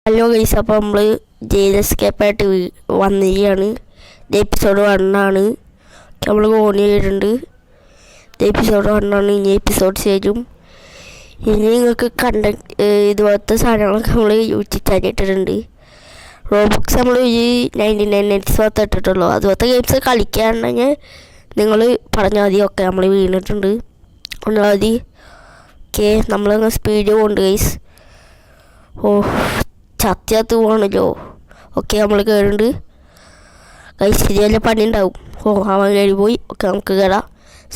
Hello guys, അപ്പോൾ നമ്മൾ jail എസ്കേപ്പായിട്ട് വന്നിരിക്കുകയാണ്. ഇത് എപ്പിസോഡ് 1 ആണ്. നമ്മൾ ഓൺ ചെയ്തിട്ടുണ്ട്. ഇത് എപ്പിസോഡ് 1 ആണ്. ഇനി എപ്പിസോഡ് ചേരും. ഇനി നിങ്ങൾക്ക് ഇതുപോലത്തെ സാധനങ്ങളൊക്കെ നമ്മൾ യൂട്യൂബ് ചാനൽ ഇട്ടിട്ടുണ്ട്. റോബോക്സ് നമ്മൾ ഈ 99 നൈറ്റ്സ് മാത്രമേ ഇട്ടിട്ടുള്ളൂ. അതുപോലത്തെ ഗെയിംസ് കളിക്കുകയാണെങ്കിൽ നിങ്ങൾ പറഞ്ഞാൽ മതി. ഒക്കെ നമ്മൾ വീണിട്ടുണ്ട് ഒന്നാം മതി. ഓക്കെ, നമ്മളങ്ങ് സ്പീഡ് പോകുന്നുണ്ട് ഗൈസ്. ചത്തിയാത്ത് പോകണല്ലോ. ഓക്കെ, നമ്മൾ കയറുന്നുണ്ട് ഗൈസ്. ശരിയല്ല പണി ഉണ്ടാവും. അവൻ കയറി പോയി. ഓക്കെ, നമുക്ക് കയറാം.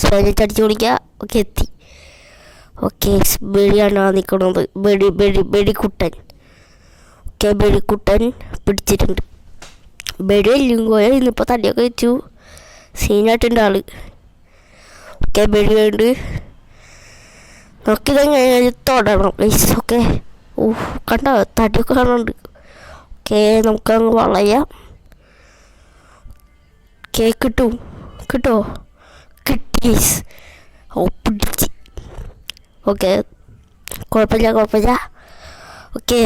സ്പാനിച്ച് അടിച്ചു കുടിക്കുക. ഓക്കെ, എത്തി. ഓക്കെ, ബെടിയാണ് നിൽക്കുന്നത്. ബെടിക്കുട്ടൻ. ഓക്കെ, ബെടിക്കുട്ടൻ പിടിച്ചിട്ടുണ്ട്. ബെടി എല്ലുങ്കോയ ഇന്നിപ്പോൾ തടിയൊക്കെ വെച്ചു. സീനായിട്ടുണ്ട് ആള്. ഓക്കെ, ബെടി ഉണ്ട്. നമുക്കിതെങ്ങനെ തൊടണം ഗൈസ്. ഓക്കെ, കണ്ടോ തടിയൊക്കെ കാണുന്നുണ്ട്. ഓക്കെ, നമുക്കങ്ങ് വളയാം. ഓക്കെ, കിട്ടുമോ? കിട്ടി. പിടിച്ച്. ഓക്കെ, കുഴപ്പമില്ല. ഓക്കെ,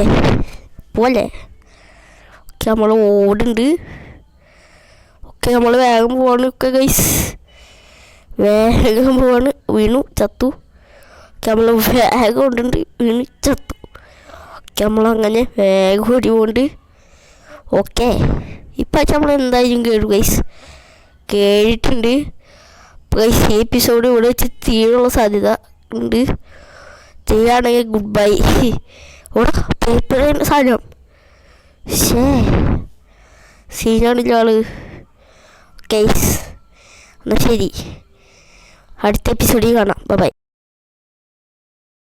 പോലെ. ഓക്കെ, നമ്മൾ ഓടുന്നുണ്ട്. ഓക്കെ, നമ്മൾ വേഗം പോവാണ്. ഒക്കെ ഗൈസ്, വേഗം പോവാണ്. വീണു, ചത്തു. ഓക്കെ, നമ്മൾ വേഗം ഓടുന്നുണ്ട്. വീണു, ചത്തു. നമ്മളങ്ങനെ വേഗം ഓടി പോകുന്നുണ്ട്. ഓക്കെ, ഇപ്പം നമ്മൾ എന്തായാലും കേട്ടു ഗൈസ്. കേട്ടിട്ടുണ്ട് ഗൈസ്. ഈ എപ്പിസോഡ് ഇവിടെ വെച്ച് തീരാനുള്ള സാധ്യത ഉണ്ട്. തീരാണെങ്കിൽ ഗുഡ് ബൈ. ഇവിടെ പേപ്പർ സാധനം സീനാണില്ല ആള്. ഗൈസ്, എന്നാൽ ശരി, അടുത്ത എപ്പിസോഡിൽ കാണാം. ബൈ.